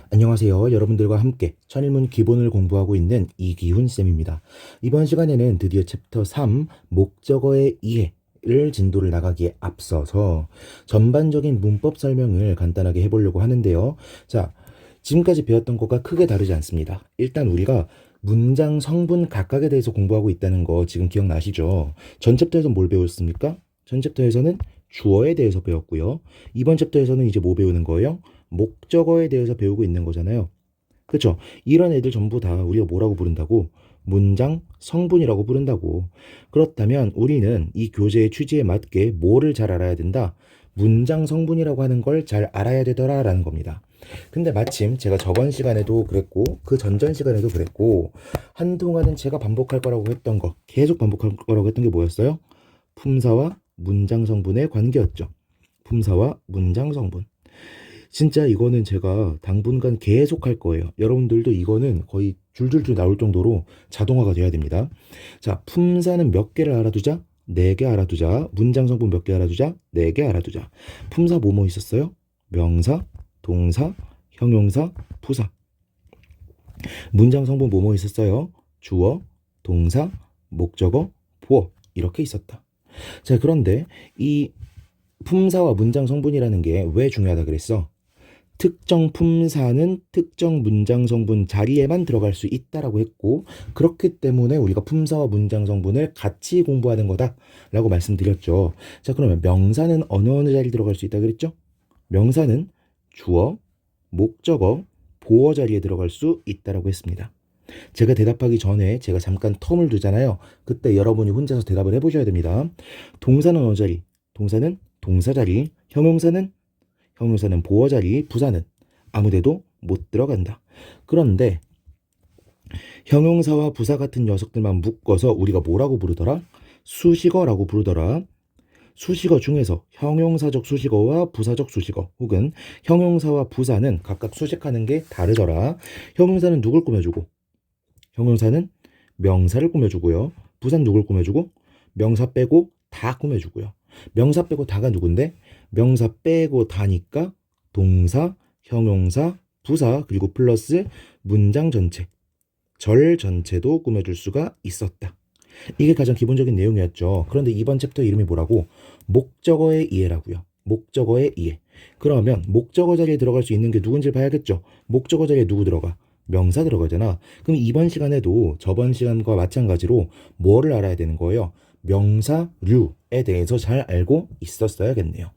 안녕하세요. 여러분들과 함께 천일문 기본을 공부하고 있는 이기훈 쌤입니다. 이번 시간에는 드디어 챕터 3 목적어의 이해를 진도를 나가기에 앞서서 전반적인 문법 설명을 간단하게 해보려고 하는데요. 자, 지금까지 배웠던 것과 크게 다르지 않습니다. 일단 우리가 문장 성분 각각에 대해서 공부하고 있다는 거 지금 기억나시죠? 전 챕터에서 뭘 배웠습니까? 전 챕터에서는 주어에 대해서 배웠고요. 이번 챕터에서는 이제 뭐 배우는 거예요? 목적어에 대해서 배우고 있는 거잖아요. 그쵸? 이런 애들 전부 다 우리가 뭐라고 부른다고? 문장 성분이라고 부른다고. 그렇다면 우리는 이 교재의 취지에 맞게 뭐를 잘 알아야 된다? 문장 성분이라고 하는 걸 잘 알아야 되더라라는 겁니다. 근데 마침 제가 저번 시간에도 그랬고 그 전전 시간에도 그랬고 한동안은 제가 반복할 거라고 했던 거, 계속 반복할 거라고 했던 게 뭐였어요? 품사와 문장 성분의 관계였죠. 품사와 문장 성분. 진짜 이거는 제가 당분간 계속 할 거예요. 여러분들도 이거는 거의 줄줄줄 나올 정도로 자동화가 돼야 됩니다. 자, 품사는 몇 개를 알아두자? 4개 알아두자. 문장 성분 몇 개 알아두자? 4개 알아두자. 품사 뭐뭐 있었어요? 명사, 동사, 형용사, 부사. 문장 성분 뭐뭐 있었어요? 주어, 동사, 목적어, 보어. 이렇게 있었다. 자, 그런데 이 품사와 문장 성분이라는 게 왜 중요하다 그랬어? 특정 품사는 특정 문장 성분 자리에만 들어갈 수 있다라고 했고, 그렇기 때문에 우리가 품사와 문장 성분을 같이 공부하는 거다라고 말씀드렸죠. 자, 그러면 명사는 어느 자리에 들어갈 수 있다 그랬죠? 명사는 주어, 목적어, 보어 자리에 들어갈 수 있다라고 했습니다. 제가 대답하기 전에 제가 잠깐 텀을 두잖아요. 그때 여러분이 혼자서 대답을 해보셔야 됩니다. 동사는 어느 자리? 동사는 동사 자리, 형용사는 보어 자리, 부사는 아무데도 못 들어간다. 그런데 형용사와 부사 같은 녀석들만 묶어서 우리가 뭐라고 부르더라? 수식어라고 부르더라. 수식어 중에서 형용사적 수식어와 부사적 수식어 혹은 형용사와 부사는 각각 수식하는 게 다르더라. 형용사는 누굴 꾸며주고? 형용사는 명사를 꾸며주고요. 부사는 누굴 꾸며주고? 명사 빼고 다 꾸며주고요. 명사 빼고 다가 누군데? 명사 빼고 다니까 동사, 형용사, 부사 그리고 플러스 문장 전체, 절 전체도 꾸며줄 수가 있었다. 이게 가장 기본적인 내용이었죠. 그런데 이번 챕터 이름이 뭐라고? 목적어의 이해라고요. 목적어의 이해. 그러면 목적어 자리에 들어갈 수 있는 게 누군지 봐야겠죠. 목적어 자리에 누구 들어가? 명사 들어가잖아. 그럼 이번 시간에도 저번 시간과 마찬가지로 뭐를 알아야 되는 거예요? 명사류에 대해서 잘 알고 있었어야겠네요.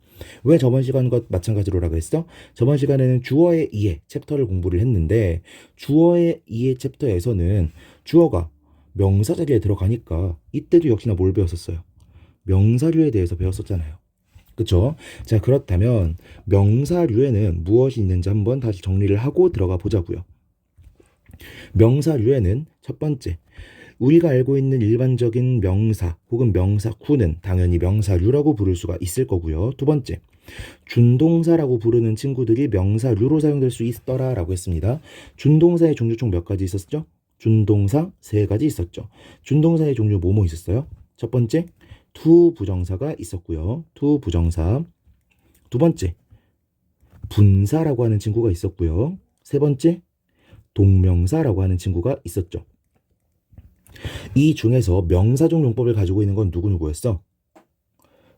왜 저번 시간과 마찬가지로라고 했어? 저번 시간에는 주어의 이해 챕터를 공부를 했는데 주어의 이해 챕터에서는 주어가 명사 자리에 들어가니까 이때도 역시나 뭘 배웠었어요? 명사류에 대해서 배웠었잖아요. 그쵸? 자, 그렇다면 명사류에는 무엇이 있는지 한번 다시 정리를 하고 들어가 보자고요. 명사류에는 첫 번째, 우리가 알고 있는 일반적인 명사 혹은 명사구는 당연히 명사류라고 부를 수가 있을 거고요. 두 번째, 준동사라고 부르는 친구들이 명사류로 사용될 수 있더라 라고 했습니다. 준동사의 종류 총 몇 가지 있었죠? 준동사 3가지 있었죠. 준동사의 종류 뭐뭐 있었어요? 첫 번째, 투 부정사가 있었고요. 투 부정사. 두 번째, 분사라고 하는 친구가 있었고요. 세 번째, 동명사라고 하는 친구가 있었죠. 이 중에서 명사적 용법을 가지고 있는 건 누구누구였어?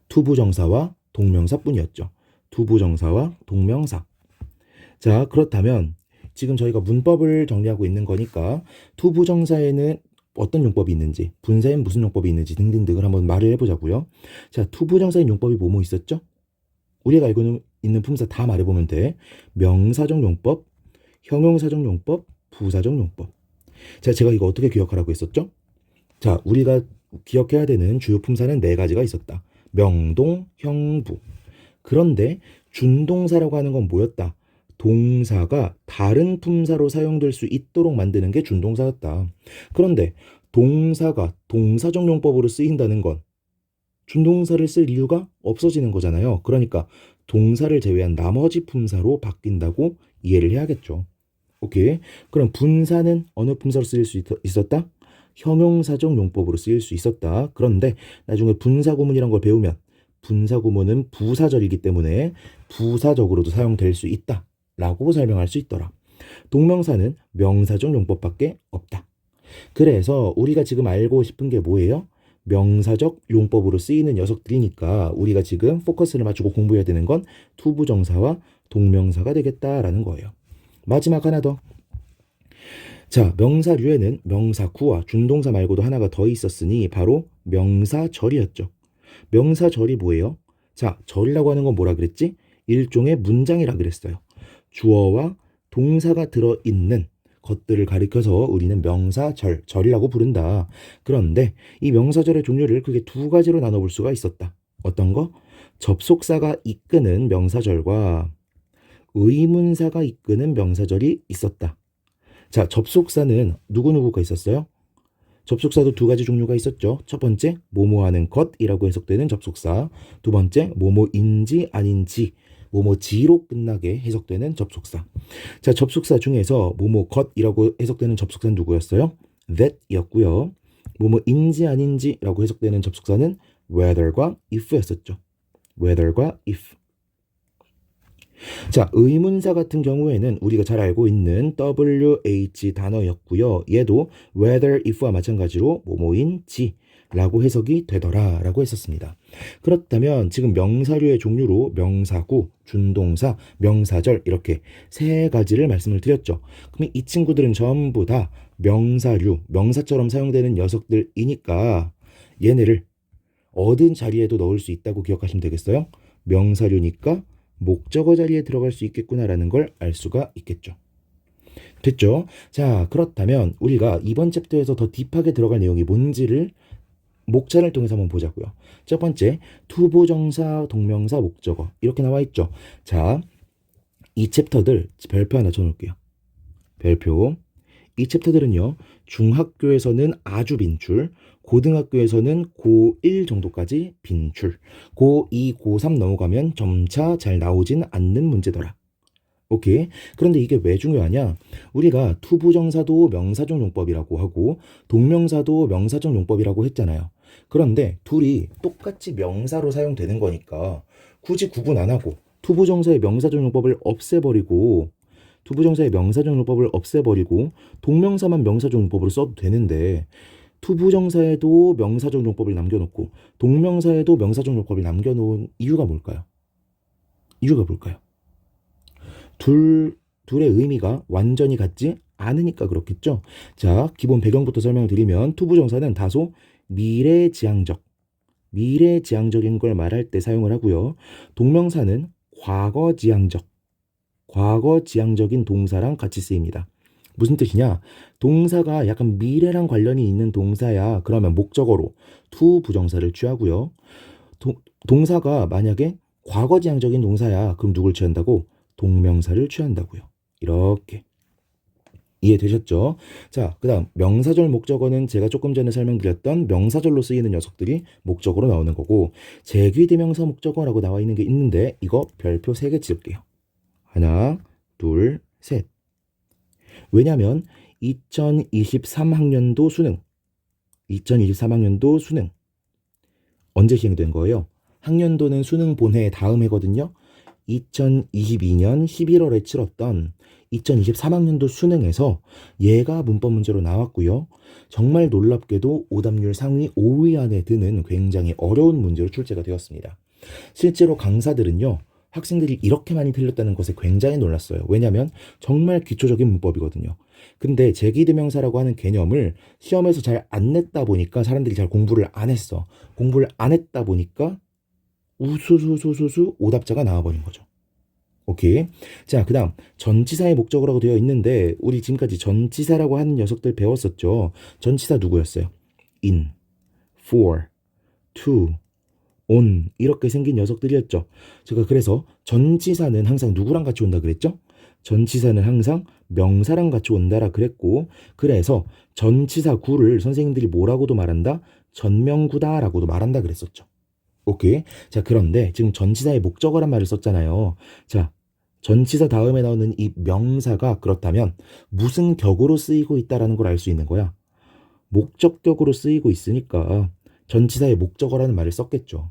투부정사와 동명사뿐이었죠. 투부정사와 동명사. 자, 그렇다면 지금 저희가 문법을 정리하고 있는 거니까 투부정사에는 어떤 용법이 있는지, 분사에는 무슨 용법이 있는지 등등등을 한번 말을 해보자고요. 자, 투부정사의 용법이 뭐뭐 있었죠? 우리가 알고 있는 품사 다 말해보면 돼. 명사적 용법, 형용사적 용법, 부사적 용법. 자, 제가 이거 어떻게 기억하라고 했었죠? 자, 우리가 기억해야 되는 주요 품사는 4가지가 있었다. 명동, 형부. 그런데 준동사라고 하는 건 뭐였다? 동사가 다른 품사로 사용될 수 있도록 만드는 게 준동사였다. 그런데 동사가 동사적 용법으로 쓰인다는 건 준동사를 쓸 이유가 없어지는 거잖아요. 그러니까 동사를 제외한 나머지 품사로 바뀐다고 이해를 해야겠죠. 오케이. 그럼 분사는 어느 품사로 쓰일 수 있었다? 형용사적 용법으로 쓰일 수 있었다. 그런데 나중에 분사구문이란 걸 배우면 분사구문은 부사절이기 때문에 부사적으로도 사용될 수 있다 라고 설명할 수 있더라. 동명사는 명사적 용법밖에 없다. 그래서 우리가 지금 알고 싶은 게 뭐예요? 명사적 용법으로 쓰이는 녀석들이니까 우리가 지금 포커스를 맞추고 공부해야 되는 건 투부정사와 동명사가 되겠다라는 거예요. 마지막 하나 더. 자, 명사류에는 명사구와 준동사 말고도 하나가 더 있었으니 바로 명사절이었죠. 명사절이 뭐예요? 자, 절이라고 하는 건 뭐라 그랬지? 일종의 문장이라 그랬어요. 주어와 동사가 들어있는 것들을 가리켜서 우리는 명사절, 절이라고 부른다. 그런데 이 명사절의 종류를 크게 두 가지로 나눠볼 수가 있었다. 어떤 거? 접속사가 이끄는 명사절과 의문사가 이끄는 명사절이 있었다. 자, 접속사는 누구누구가 있었어요? 접속사도 두 가지 종류가 있었죠. 첫 번째, 뭐뭐하는 것이라고 해석되는 접속사. 두 번째, 뭐뭐인지 아닌지, 뭐뭐지로 끝나게 해석되는 접속사. 자, 접속사 중에서 뭐뭐 것이라고 해석되는 접속사는 누구였어요? that이었고요. 뭐뭐인지 아닌지라고 해석되는 접속사는 whether과 if였었죠. whether과 if. 자, 의문사 같은 경우에는 우리가 잘 알고 있는 WH 단어였고요. 얘도 whether, if와 마찬가지로 뭐뭐인지 라고 해석이 되더라 라고 했었습니다. 그렇다면 지금 명사류의 종류로 명사구, 준동사, 명사절 이렇게 세 가지를 말씀을 드렸죠. 그럼 이 친구들은 전부 다 명사류, 명사처럼 사용되는 녀석들이니까 얘네를 어떤 자리에도 넣을 수 있다고 기억하시면 되겠어요? 명사류니까 목적어 자리에 들어갈 수 있겠구나라는 걸 알 수가 있겠죠. 됐죠? 자, 그렇다면 우리가 이번 챕터에서 더 딥하게 들어갈 내용이 뭔지를 목차를 통해서 한번 보자고요. 첫 번째, 투부정사, 동명사, 목적어 이렇게 나와 있죠. 자, 이 챕터들 별표 하나 쳐놓을게요. 별표. 이 챕터들은요, 중학교에서는 아주 빈출, 고등학교에서는 고1 정도까지 빈출, 고2, 고3 넘어가면 점차 잘 나오진 않는 문제더라. 오케이. 그런데 이게 왜 중요하냐? 우리가 투부정사도 명사적 용법이라고 하고 동명사도 명사적 용법이라고 했잖아요. 그런데 둘이 똑같이 명사로 사용되는 거니까 굳이 구분 안 하고 투부정사의 명사적 용법을 없애버리고 동명사만 명사적 용법으로 써도 되는데 투부정사에도 명사적 용법을 남겨놓고 동명사에도 명사적 용법을 남겨놓은 이유가 뭘까요? 둘의 의미가 완전히 같지 않으니까 그렇겠죠. 자, 기본 배경부터 설명을 드리면 투부정사는 다소 미래지향적인 걸 말할 때 사용을 하고요. 동명사는 과거지향적인 동사랑 같이 쓰입니다. 무슨 뜻이냐? 동사가 약간 미래랑 관련이 있는 동사야. 그러면 목적어로 투부정사를 취하고요. 동사가 만약에 과거지향적인 동사야. 그럼 누굴 취한다고? 동명사를 취한다고요. 이렇게 이해되셨죠? 자, 그 다음 명사절 목적어는 제가 조금 전에 설명드렸던 명사절로 쓰이는 녀석들이 목적어로 나오는 거고 제귀대명사 목적어라고 나와 있는 게 있는데 이거 별표 3개 찍을게요. 하나, 둘, 셋. 왜냐면 2023학년도 수능 언제 시행된 거예요? 학년도는 수능 본해 다음 해거든요. 2022년 11월에 치렀던 2023학년도 수능에서 얘가 문법 문제로 나왔고요. 정말 놀랍게도 오답률 상위 5위 안에 드는 굉장히 어려운 문제로 출제가 되었습니다. 실제로 강사들은요. 학생들이 이렇게 많이 틀렸다는 것에 굉장히 놀랐어요. 왜냐하면 정말 기초적인 문법이거든요. 근데 제기대명사라고 하는 개념을 시험에서 잘 안 냈다 보니까 사람들이 잘 공부를 안 했어. 공부를 안 했다 보니까 우수수수수수 오답자가 나와버린 거죠. 오케이. 자, 그 다음 전치사의 목적어라고 되어 있는데 우리 지금까지 전치사라고 하는 녀석들 배웠었죠. 전치사 누구였어요? in, for, to, on 이렇게 생긴 녀석들이었죠. 제가 그래서 전치사는 항상 누구랑 같이 온다 그랬죠? 전치사는 항상 명사랑 같이 온다라 그랬고 그래서 전치사 구를 선생님들이 뭐라고도 말한다? 전명구다라고도 말한다 그랬었죠. 오케이. 자, 그런데 지금 전치사의 목적어란 말을 썼잖아요. 자, 전치사 다음에 나오는 이 명사가 그렇다면 무슨 격으로 쓰이고 있다라는 걸 알 수 있는 거야. 목적격으로 쓰이고 있으니까 전치사의 목적어라는 말을 썼겠죠.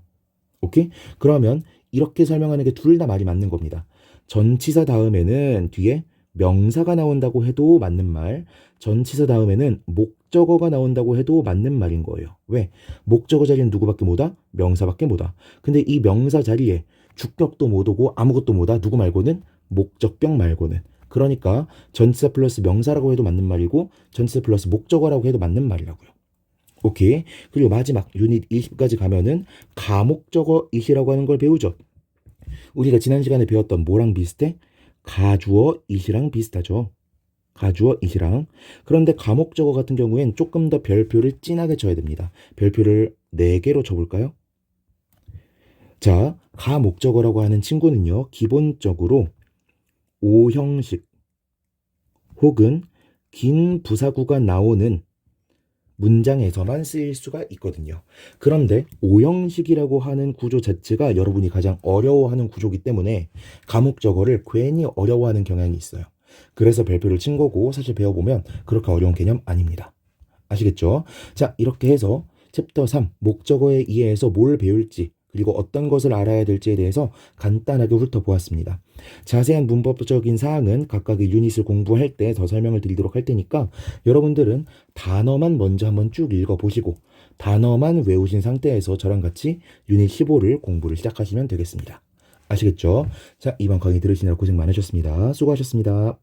오케이? 그러면 이렇게 설명하는 게 둘 다 말이 맞는 겁니다. 전치사 다음에는 뒤에 명사가 나온다고 해도 맞는 말, 전치사 다음에는 목적어가 나온다고 해도 맞는 말인 거예요. 왜? 목적어 자리는 누구밖에 못 와? 명사밖에 못 와. 근데 이 명사 자리에 주격도 못 오고 아무것도 못 와. 누구 말고는? 목적격 말고는. 그러니까 전치사 플러스 명사라고 해도 맞는 말이고 전치사 플러스 목적어라고 해도 맞는 말이라고요. 오케이. 그리고 마지막 유닛 20까지 가면은 가목적어 이시라고 하는 걸 배우죠. 우리가 지난 시간에 배웠던 뭐랑 비슷해? 가주어 이시랑 비슷하죠. 가주어 이시랑. 그런데 가목적어 같은 경우엔 조금 더 별표를 진하게 쳐야 됩니다. 별표를 4개로 쳐볼까요? 자, 가목적어라고 하는 친구는요. 기본적으로 오형식 혹은 긴 부사구가 나오는 문장에서만 쓰일 수가 있거든요. 그런데 오형식이라고 하는 구조 자체가 여러분이 가장 어려워하는 구조이기 때문에 가목적어를 괜히 어려워하는 경향이 있어요. 그래서 별표를 친 거고 사실 배워보면 그렇게 어려운 개념 아닙니다. 아시겠죠? 자, 이렇게 해서 챕터 3 목적어에 의해서 뭘 배울지 그리고 어떤 것을 알아야 될지에 대해서 간단하게 훑어보았습니다. 자세한 문법적인 사항은 각각의 유닛을 공부할 때 더 설명을 드리도록 할 테니까 여러분들은 단어만 먼저 한번 쭉 읽어보시고 단어만 외우신 상태에서 저랑 같이 유닛 15를 공부를 시작하시면 되겠습니다. 아시겠죠? 자, 이번 강의 들으시느라 고생 많으셨습니다. 수고하셨습니다.